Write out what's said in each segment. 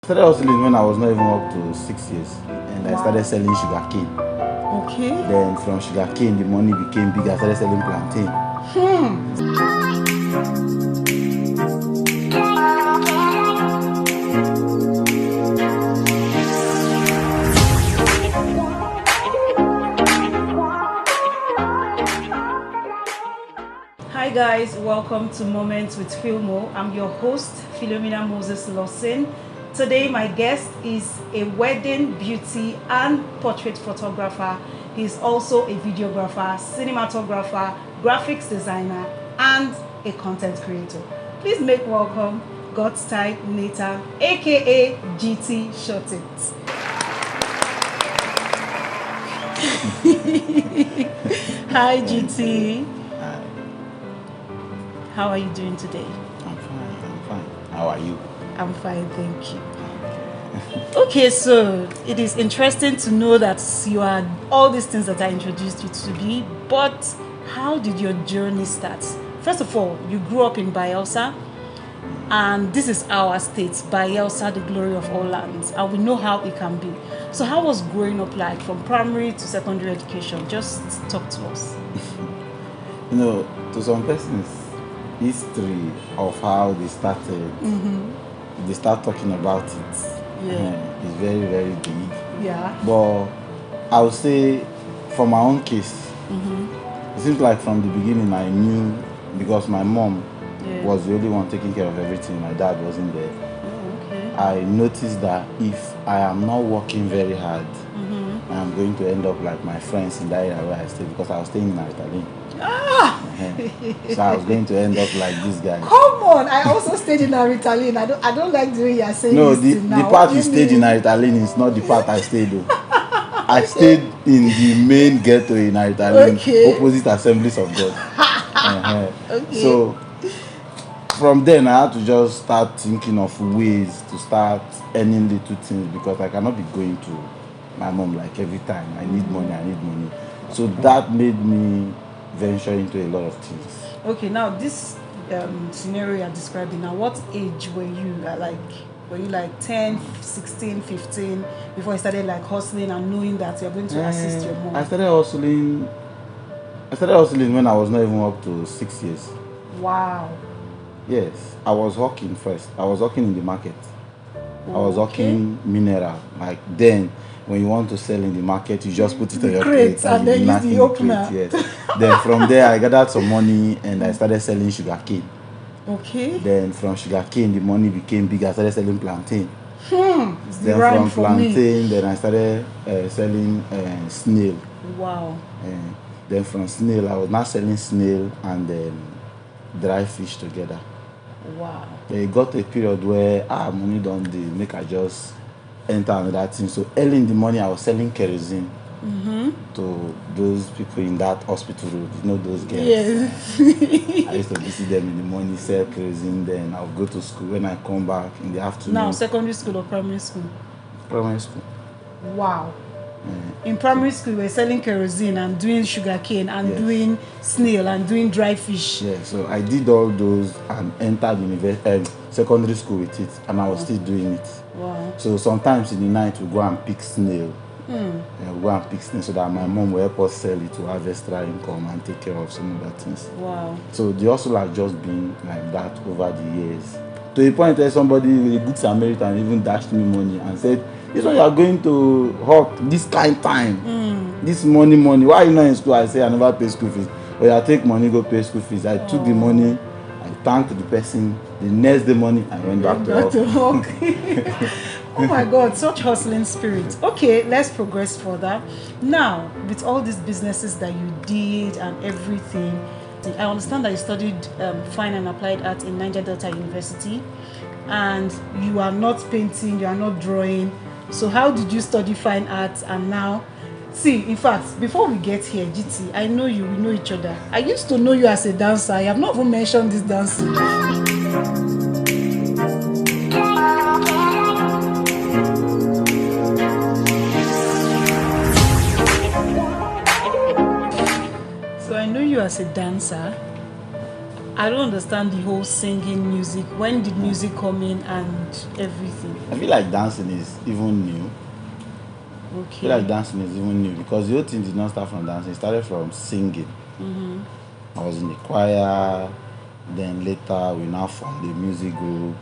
I started hustling when I was not even up to 6 years, and I started selling sugar cane. Okay. Then from sugar cane, the money became big. I started selling plantain. Hi guys, welcome to Moments with Philmo. I'm your host, Philomina Moses Lawson. Today my guest is a wedding beauty and portrait photographer. He's also a videographer, cinematographer, graphics designer, and a content creator. Please make welcome God's type Nathan, aka GT Shortit. Hi GT. Hi. How are you doing today? I'm fine. How are you? I'm fine, thank you. Okay, so it is interesting to know that you are all these things that I introduced you to be, but how did your journey start? First of all, you grew up in Bayelsa, and this is our state, Bayelsa, the glory of all lands, and we know how it can be. So how was growing up like from primary to secondary education? Just talk to us. To some persons, history of how they started, they start talking about it. It's very, very big. Yeah. But I would say, for my own case, it seems like from the beginning I knew, because my mom was the only one taking care of everything. My dad wasn't there. Okay. I noticed that if I am not working very hard, I'm going to end up like my friends in that area where I stay, because I was staying in Aritalin. So I was going to end up like this guy. Come on, I also stayed in Aritalin. I don't like the way you are saying No, this the now. part you stayed in Aritalin is not the part I stayed though. I stayed in the main ghetto in Aritalin, opposite Assemblies of God. Okay. So from then I had to just start thinking of ways to start earning little things, because I cannot be going to my mom like every time. I need money. So that made me venture into a lot of things. Okay, now this scenario you're describing, now what age were you? Were you like 10, 16, 15 before you started like hustling and knowing that you're going to assist your mom? I started hustling when I was not even up to 6 years. Wow. Yes, I was hawking first. I was hawking in the market. I was hawking mineral. Like then, when you want to sell in the market, you just put it on your crate and then use the opener. Yes. Then from there, I gathered some money and I started selling sugar cane. Okay. Then from sugar cane, the money became big. I started selling plantain. It's the Then rhyme from for me. plantain, then I started selling snail. Wow. Then from snail, I was now selling snail and then dry fish together. Wow. Then it got a period where money don't dey make I just enter another thing. So early in the morning, I was selling kerosene to those people in that hospital road. You know those girls. Yes. I used to visit them in the morning, sell kerosene. Then I'll go to school. When I come back in the afternoon. Now secondary school or primary school? Primary school. Wow. In primary school, we were selling kerosene and doing sugar cane and doing snail and doing dry fish. Yeah, so I did all those and entered secondary school with it, and I was still doing it. Wow. So sometimes in the night we go and pick snail. We go and pick snail so that my mom will help us sell it to have extra income and take care of some other things. Wow. So the hustle has just been like that over the years. To the point where somebody with a good Samaritan even dashed me money and said, "This one you are going to hawk this kind of time, this money. Why are you not in school?" I say, "I never pay school fees." "Oh, I take money, go pay school fees." I took the money, I thanked the person. The next day morning, I went back to hawk. Oh my God, such hustling spirit. Okay, let's progress further. Now, with all these businesses that you did and everything, I understand that you studied Fine and Applied Art in Niger Delta University, and you are not painting, you are not drawing. So how did you study fine arts and now? See, in fact, before we get here, GT, I know you, we know each other. I used to know you as a dancer. I have not even mentioned this dancing. So I know you as a dancer. I don't understand the whole singing music. When did music come in and everything? I feel like dancing is even new. I feel like dancing is even new because the whole thing did not start from dancing. It started from singing. I was in the choir. Then later we now formed the music group.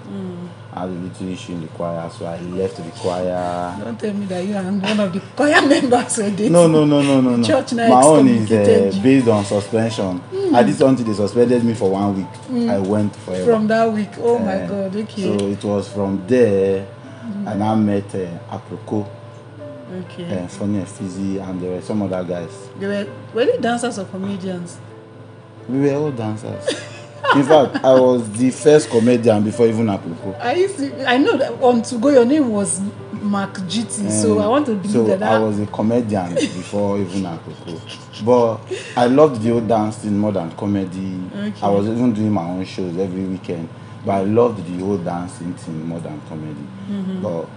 I had a little issue in the choir, so I left the choir. Don't tell me that you are one of the choir members or this. No. Church now my own is based on suspension. I did something, they suspended me for 1 week. I went forever. From that week, oh my God, okay. So it was from there, and I met Aproko, Funny and Fizzy, and there were some other guys. Were they dancers or comedians? We were all dancers. In fact, I was the first comedian before even Aproko. I know that on To Go your name was Mark GT, so I want to believe that. I was a comedian before even Aproko. But I loved the old dancing more than comedy. I was even doing my own shows every weekend. But I loved the old dancing thing more than comedy. But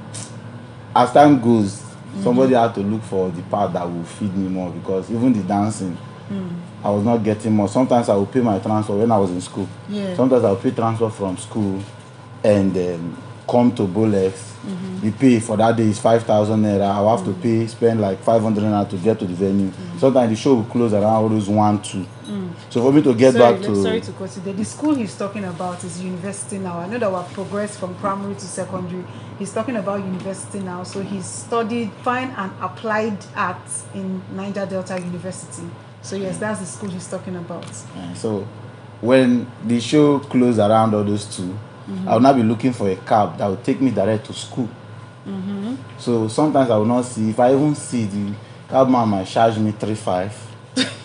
as time goes, somebody had to look for the part that will feed me more because even the dancing, I was not getting more. Sometimes I would pay my transfer when I was in school. Sometimes I would pay transfer from school and come to Bolex. The pay for that day is 5,000 naira. I will have to spend like 500 naira to get to the venue. Sometimes the show will close around all those 1, 2. So for me to get back to... Sorry to consider. The school he's talking about is university now. I know that we've progressed from primary to secondary. He's talking about university now. So he's studied fine and applied arts in Niger Delta University. So yes, that's the school he's talking about. So when the show closed around all those 2, I would not be looking for a cab that would take me direct to school. So sometimes I will not see. If I even see, the cabman might charge me 3-5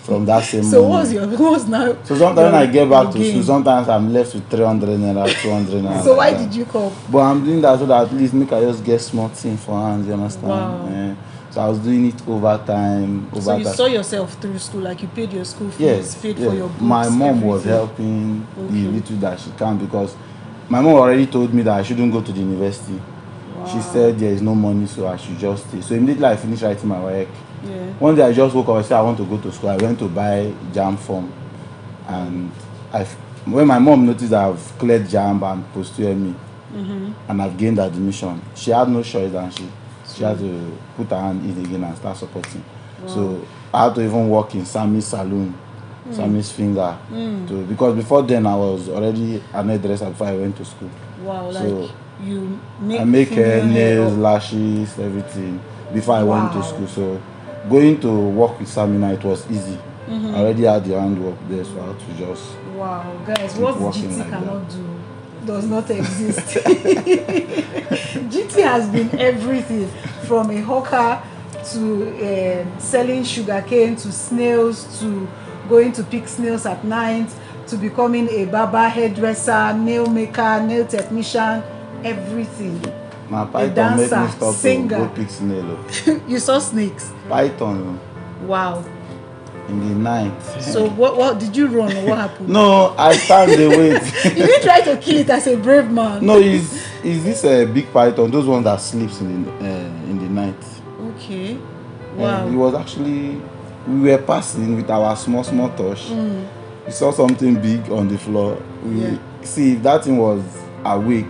from that same So moment. what's now? So sometimes when I get back to school, sometimes I'm left with 300 naira, 200 naira. So why did you come? But I'm doing that so that at least make I just get small thing for hands, you understand? Wow. So I was doing it over time. So you saw yourself through school, like you paid your school fees, paid for your books. My mom was helping the little that she can because my mom already told me that I shouldn't go to the university. She said there is no money, so I should just stay. So immediately I finished writing my work. One day I just woke up and said I want to go to school. I went to buy JAMB form, and when my mom noticed that I've cleared JAMB and post-UME and I've gained admission, she had no choice and she had to put her hand in again and start supporting. So I had to even work in Sammy's salon, Sammy's finger, because before then I was already an hairdresser before I went to school. Wow, so like you make I make hair, nails, lashes, everything before I went to school. So going to work with Sammy now, it was easy. I already had the handwork there, so I had to just... Wow, guys, what GT like cannot do does not exist. GT has been everything from a hawker to selling sugarcane to snails to going to pick snails at night to becoming a barber, hairdresser, nail maker, nail technician, everything. A dancer, singer. Go pick snail. You saw snakes? Python. Wow. In the night. So what did you run or what happened? No, I stand the wait. You didn't try to kill it as a brave man. No, is this a big python? Those ones that sleeps in the night. Okay. Wow. It was actually, we were passing with our small torch. We saw something big on the floor. See, if that thing was awake,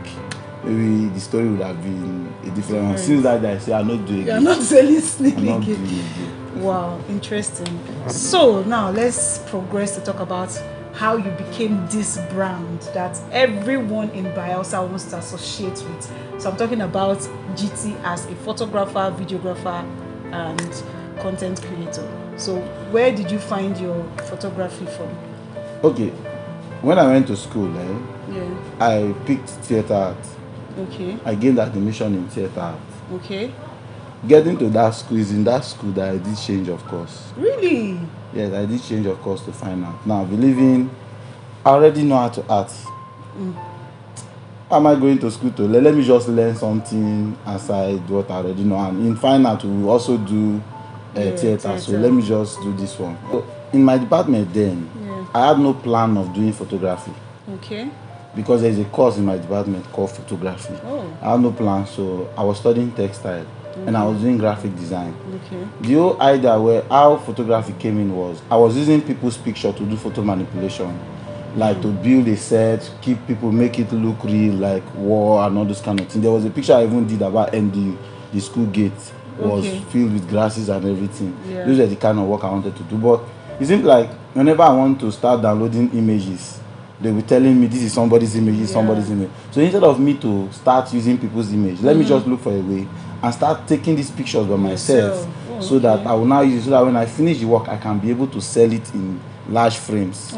maybe the story would have been a different one. Since that day, I say I'm not doing it. You're not selling snake I'm not again. doing it. Wow, interesting. So now let's progress to talk about how you became this brand that everyone in Bayelsa wants to associate with. So I'm talking about GT as a photographer, videographer, and content creator. So where did you find your photography from? Okay, when I went to school, I picked theater art. Okay. I gained admission in theater art. Okay. Getting to that school is in that school that I did change of course. Really? Yes, I did change of course to fine art. Now, believing I already know how to art. Am I going to school to let me just learn something aside what I already know? And in fine art, we will also do theater. So let me just do this one. So in my department then, I had no plan of doing photography. Okay. Because there's a course in my department called photography. I had no plan, so I was studying textile. And I was doing graphic design. The whole idea how photography came in was I was using people's picture to do photo manipulation. like to build a set, keep people, make it look real, like war and all those kind of things. There was a picture I even did about NDU, the school gate was filled with grasses and everything. Those are the kind of work I wanted to do. But it seems like whenever I want to start downloading images, they were telling me this is somebody's image, this is somebody's image. So instead of me to start using people's image, let me just look for a way and start taking these pictures by myself, so that I will now use it, so that when I finish the work, I can be able to sell it in large frames.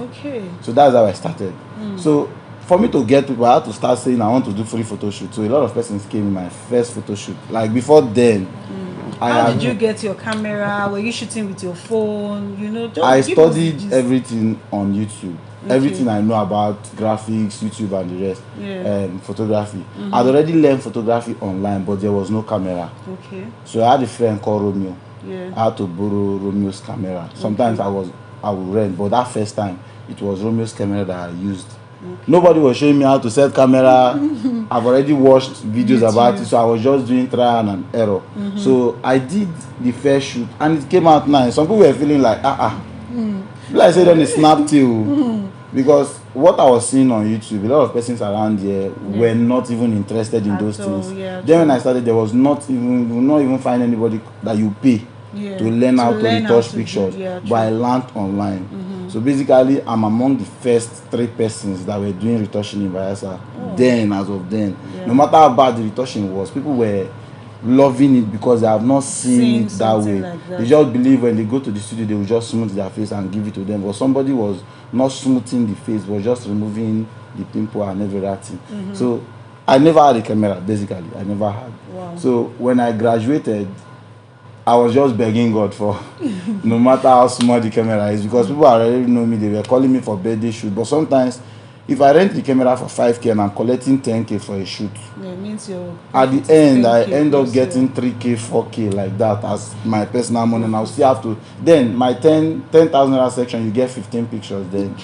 So that's how I started. So for me to get people, I had to start saying I want to do free photo shoot. So a lot of persons came in my first photo shoot. Like before then, how did you get your camera? Were you shooting with your phone? You know, I studied everything on YouTube. Everything I know about graphics, YouTube and the rest, photography. I'd already learned photography online, but there was no camera. So I had a friend called Romeo. I had to borrow Romeo's camera. Sometimes I would rent, but that first time it was Romeo's camera that I used. Nobody was showing me how to set camera. I've already watched videos about it, so I was just doing trial and error. So I did the first shoot and it came out nice. Some people were feeling like like I said on the snap till, because what I was seeing on YouTube, a lot of persons around here were not even interested in those things. Then when I started, there was not even find anybody that you pay to learn how to retouch pictures, but I learned online. So basically, I'm among the first 3 persons that were doing retouching in Bayelsa. Then, as of then, no matter how bad the retouching was, people were loving it because they have not seen it that way. They just believe when they go to the studio, they will just smooth their face and give it to them. But somebody was not smoothing the face, was just removing the pimple and everything. So I never had a camera, basically. I never had. So when I graduated, I was just begging God for no matter how small the camera is, because people already know me. They were calling me for birthday shoot. But sometimes, if I rent the camera for 5K and I'm collecting 10K for a shoot, it means at the end I end up getting 3K, 4K like that as my personal money. And I'll still have to, then my 10,000 naira section, you get 15 pictures then.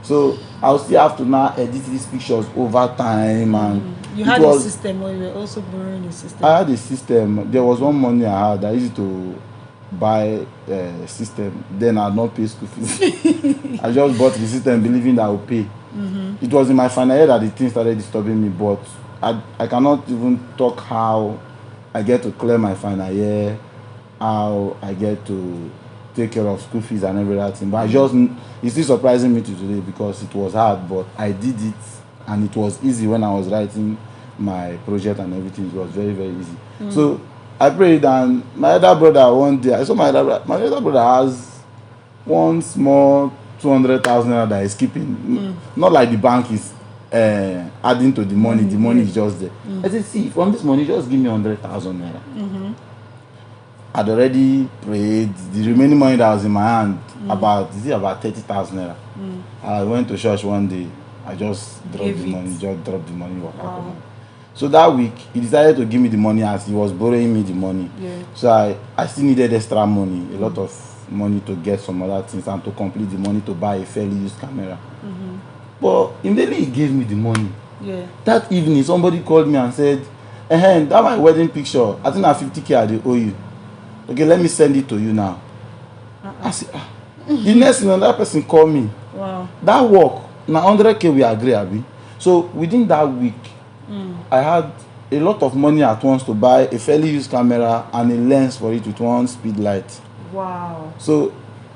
So I'll still have to now edit these pictures over time. And you had a system, or you were also borrowing a system? I had a system. There was one money I had. I used to buy a system. Then I had not pay school fees. I just bought the system believing that I would pay. It was in my final year that the thing started disturbing me, but I cannot even talk how I get to clear my final year, how I get to take care of school fees and everything. But it's still surprising me to today because it was hard, but I did it and it was easy when I was writing my project and everything. It was very, very easy. So I prayed, and my other brother one day, I saw my other brother has one small 200,000 naira that is keeping. Not like the bank is adding to the money. The money is just there. I said, see, from this money, just give me 100,000 naira. I'd already prayed. The remaining money that was in my hand, about 30,000 naira. I went to church one day. I just dropped the money. So that week, he decided to give me the money as he was borrowing me the money. So I still needed extra money, a lot of money to get some other things and to complete the money to buy a fairly used camera. But immediately he gave me the money. That evening, somebody called me and said, that my wedding picture, I think I 50K I dey owe you. Okay, let me send it to you now. I said, The next thing, another person called me. That work, now 100K we agree, Abi. So within that week, I had a lot of money at once to buy a fairly used camera and a lens for it with one speed light. So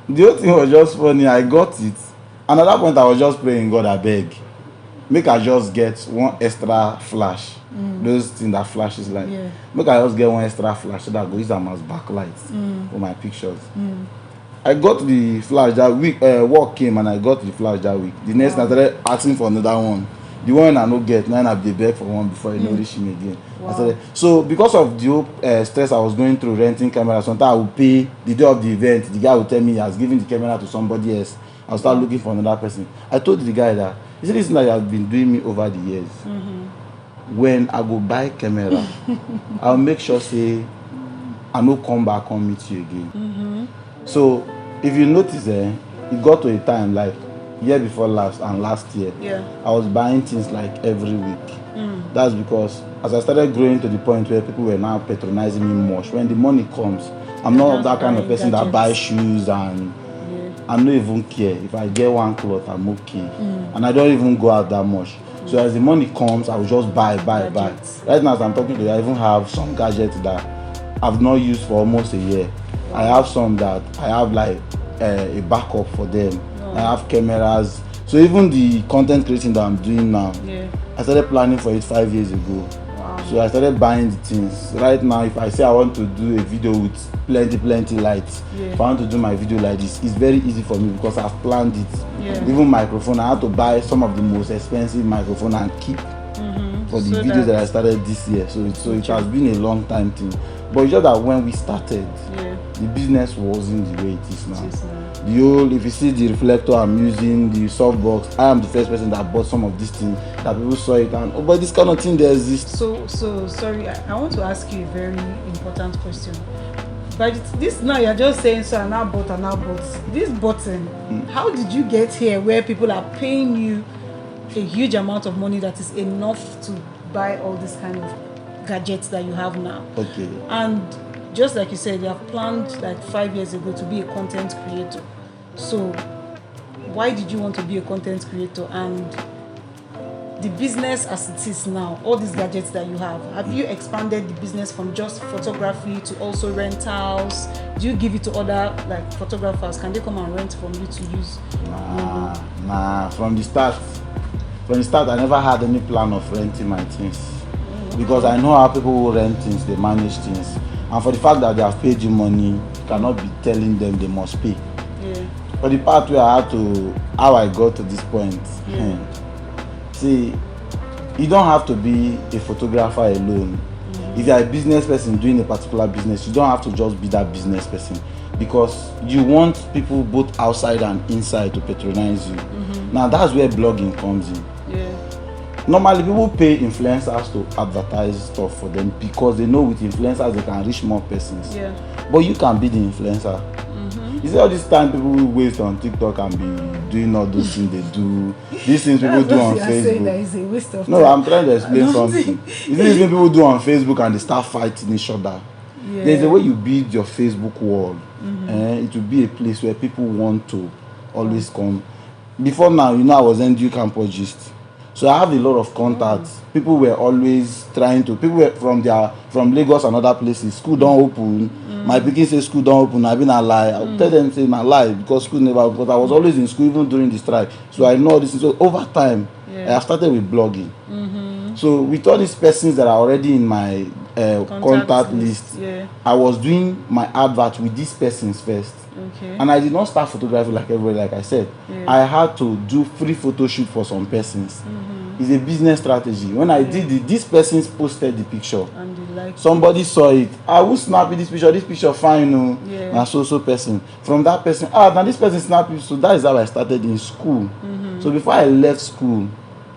the whole thing was just funny. I got it. And at that point, I was just praying, God, I beg, make I just get one extra flash. Those things that flashes like. Make I just get one extra flash so that I go use them as backlights for my pictures. I got the flash that week. Work came and I got the flash that week. The next night, I started asking for another one. The one I no get, now I have beg for one before I know reach me again. So because of the whole stress I was going through renting camera, sometimes I would pay the day of the event. The guy would tell me he has given the camera to somebody else. I'll start looking for another person. I told the guy that, he said, this is like you have been doing me over the years. When I go buy camera, I'll make sure say I no come back and meet you again. So if you notice, it got to a time like year before last and last year, I was buying things like every week. That's because as I started growing to the point where people were now patronizing me much, when the money comes, I'm not that kind of person that buys shoes and I don't even care. If I get one cloth, I'm okay. And I don't even go out that much. So as the money comes, I will just buy. Right now as I'm talking to you, I even have some gadgets that I've not used for almost a year. I have some that I have like a backup for them. I have cameras. So even the content creating that I'm doing now, I started planning for it 5 years ago. So I started buying the things. Right now, if I say I want to do a video with plenty lights, if I want to do my video like this, it's very easy for me because I've planned it. Even microphone, I had to buy some of the most expensive microphone and keep for the videos that I started this year. So it has been a long time thing. But it's just that when we started, the business wasn't the way it is now. The whole, if you see the reflector I'm using, the softbox, I am the first person that bought some of these things that people saw it and but this kind of thing there exists. So sorry, I want to ask you a very important question. But this now you're just saying so and now bought. This button, how did you get here where people are paying you a huge amount of money that is enough to buy all this kind of gadgets that you have now? Okay. And just like you said, you have planned like 5 years ago to be a content creator. So why did you want to be a content creator? And the business as it is now, all these gadgets that you have you expanded the business from just photography to also rentals? Do you give it to other like photographers? Can they come and rent from you to use? Nah. From the start, I never had any plan of renting my things. Because I know how people who rent things, they manage things. And for the fact that they have paid you money, you cannot be telling them they must pay. For the part where I had to, how I got to this point, see, you don't have to be a photographer alone. If you're a business person doing a particular business, you don't have to just be that business person. Because you want people both outside and inside to patronize you. Now that's where blogging comes in. Normally people pay influencers to advertise stuff for them because they know with influencers they can reach more persons. But you can be the influencer. You see all this time people waste on TikTok and be doing all those things they do. These things people do on Facebook. That is a waste of no, time. I'm trying to explain something. You see these things people do on Facebook and they start fighting each other. There's a way you build your Facebook wall. It will be a place where people want to always come. Before now, I was NDU campologist. So I have a lot of contacts. People were always people were from Lagos and other places. School don't open. My pikin say school don't open. I've been a lie. I'll tell them say na lie because school never open. But I was always in school even during the strike. So I know all this. So over time, I started with blogging. So with all these persons that are already in my contact list, I was doing my advert with these persons first. And I did not start photography like everybody, like I said. I had to do free photo shoot for some persons. It's a business strategy. When I did it, these persons posted the picture. And you like somebody saw it. I will snap this picture fine, and so person. From that person, now this person snapped it. So that is how I started in school. So before I left school,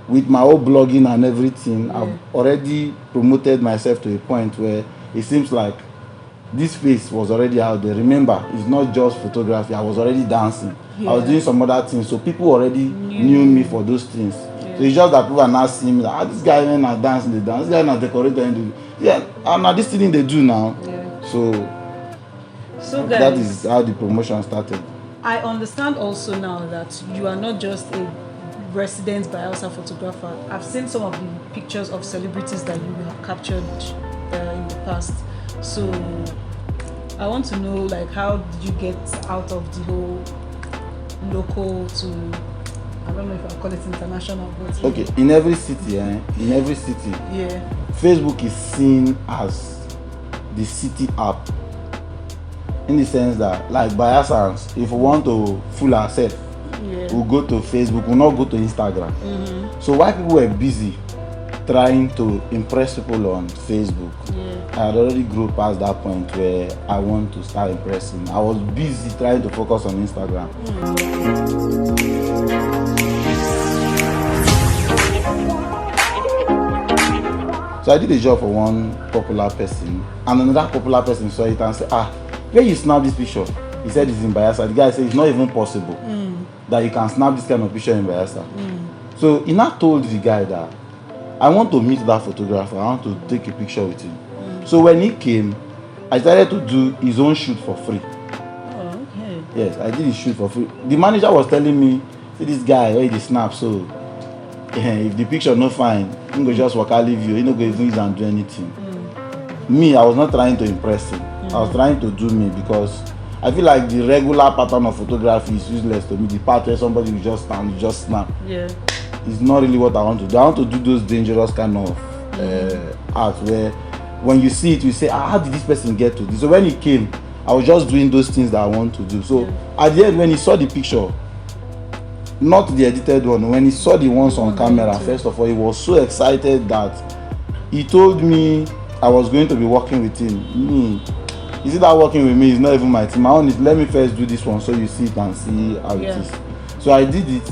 with my whole blogging and everything, I've already promoted myself to a point where it seems like this face was already out there. Remember, it's not just photography. I was already dancing. I was doing some other things. So people already knew me for those things. So it's just that people are now seeing me like, this guy when I dance, they dance. This guy now decorator and and now this thing they do now. So guys, that is how the promotion started. I understand also now that you are not just a resident Bayelsa photographer. I've seen some of the pictures of celebrities that you have captured in the past. So I want to know, like, how did you get out of the whole local to, I don't know if I'll call it international, but okay, in every city, Facebook is seen as the city app. In the sense that, like Bayelsans, if we want to fool ourselves, we'll go to Facebook, we'll not go to Instagram. So while people were busy trying to impress people on Facebook, I had already grew past that point where I want to start impressing. I was busy trying to focus on Instagram. So I did a job for one popular person, and another popular person saw it and said, where you snap this picture? He said it's in Bayelsa. The guy said it's not even possible that you can snap this kind of picture in Bayelsa. So he now told the guy that I want to meet that photographer. I want to take a picture with him. So when he came, I started to do his own shoot for free. Yes, I did the shoot for free. The manager was telling me, see this guy, where he snap, so if the picture not fine, he go just walk out leave you, he no go even use and do anything. Me, I was not trying to impress him. I was trying to do me because I feel like the regular pattern of photography is useless to me. The part where somebody will just stand, you just snap. Yeah. It's not really what I want to do. I want to do those dangerous kind of art where when you see it, you say, how did this person get to this? So when he came, I was just doing those things that I want to do. So at the end, when he saw the picture, not the edited one, when he saw the ones on camera, first of all, he was so excited that he told me I was going to be working with him. You see that working with me is not even my team. My own is let me first do this one so you see it and see how it is. So I did it,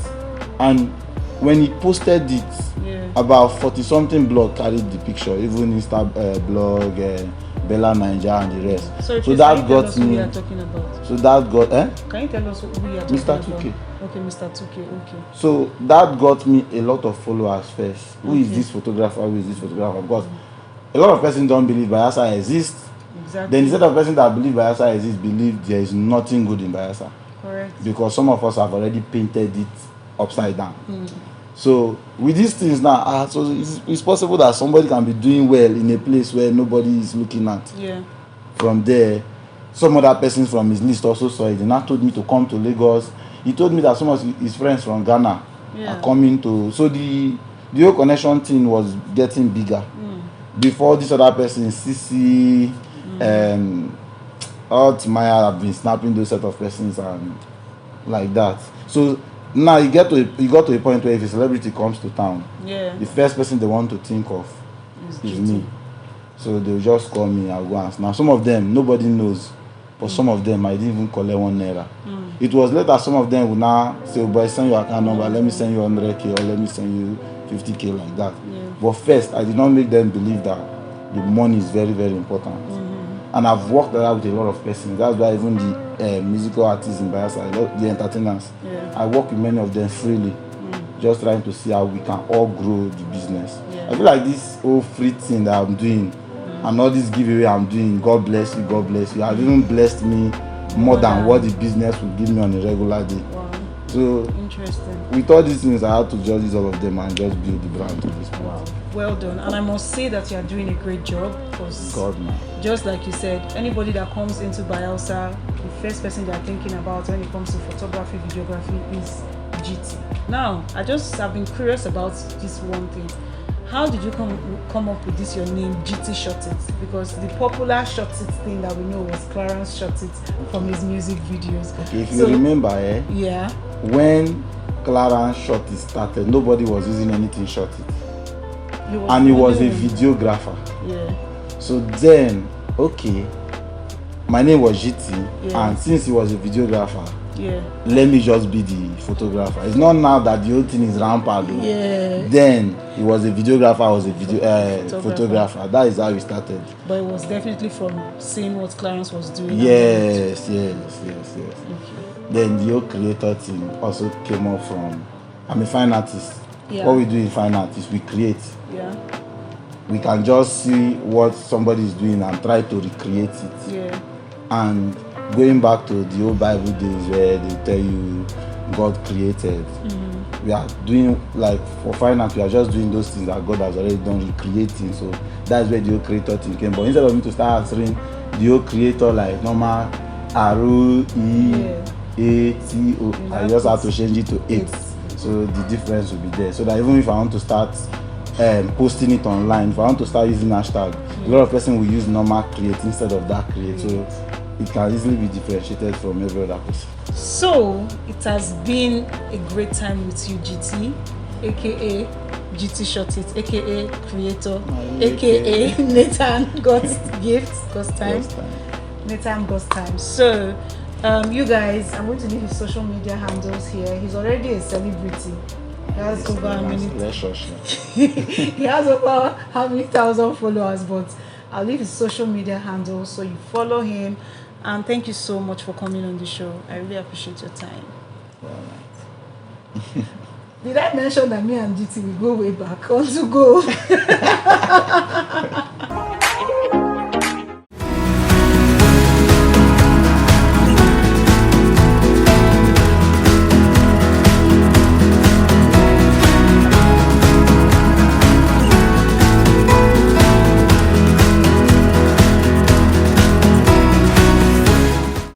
and when he posted it, about 40-something blog carried the picture, even Insta blog, Bella Ninja and the rest. So that got me. Who you are talking about? So that got Can you tell us who you are talking Mr. about? 2K. Okay, Mr. 2K. Okay. So that got me a lot of followers first. Who is this photographer? Who is this photographer? Because a lot of persons don't believe Bayelsa exists. Exactly. Then instead of person that believe Bayelsa exists, believe there is nothing good in Bayelsa. Correct. Because some of us have already painted it upside down. So with these things now, so it's possible that somebody can be doing well in a place where nobody is looking at. Yeah. From there, some other persons from his list also saw it. They now told me to come to Lagos. He told me that some of his friends from Ghana are coming to. So the whole connection thing was getting bigger. Before this other person, CC, Maya have been snapping those set of persons and like that. So now you got to a point where if a celebrity comes to town, the first person they want to think of is me. So they'll just call me, I'll go and snap. Some of them nobody knows, but some of them I didn't even collect 1 naira. It was later some of them would now say, oh boy, send your account number, let me send you 100k or let me send you 50k like that. But first I did not make them believe that the money is very, very important. And I've worked that out with a lot of persons. That's why even the musical artists in Bayelsa, the entertainers, I work with many of them freely, just trying to see how we can all grow the business. I feel like this whole free thing that I'm doing and all this giveaway I'm doing, God bless you, God bless you. Have even blessed me more than what the business would give me on a regular day. So interesting. With all these things, I had to just use all of them and just build the brand to this point. Wow. Well done. And I must say that you are doing a great job because just like you said, anybody that comes into Bayelsa, the first person they are thinking about when it comes to photography, videography is GT. Now, I've been curious about this one thing. How did you come up with this your name, GT Shot It? Because the popular Shot It thing that we know was Clarence Shot It from his music videos. Okay, if you remember, when Clarence Shot It started, nobody was using anything Shot It. And he was a videographer. So then, my name was GT, and since he was a videographer, let me just be the photographer. It's not now that the whole thing is rampant. Then he was a videographer, I was a photographer. That is how we started. But it was definitely from seeing what Clarence was doing. Yes. Then the whole creator thing also came up from, I'm a fine artist. What we do in fine art is we create. We can just see what somebody is doing and try to recreate it. And going back to the old Bible days where they tell you God created, we are doing, like for fine art, we are just doing those things that God has already done, recreating. So that's where the old creator thing came. But instead of me to start answering the old creator like normal R-O-E-A-T-O, I just have to change it to 8. So the difference will be there. So that even if I want to start posting it online, if I want to start using hashtag, a lot of person will use normal create instead of that create. So it can easily be differentiated from every other person. So it has been a great time with you, GT, aka GT Shot It, aka creator, aka Nathan God's gift, God's time. Nathan God's time. So you guys, I'm going to leave his social media handles here. He's already a celebrity. He has over how many? He has over how many thousand followers, but I'll leave his social media handles so you follow him. And thank you so much for coming on the show. I really appreciate your time. Did I mention that me and GT will go way back? On to go.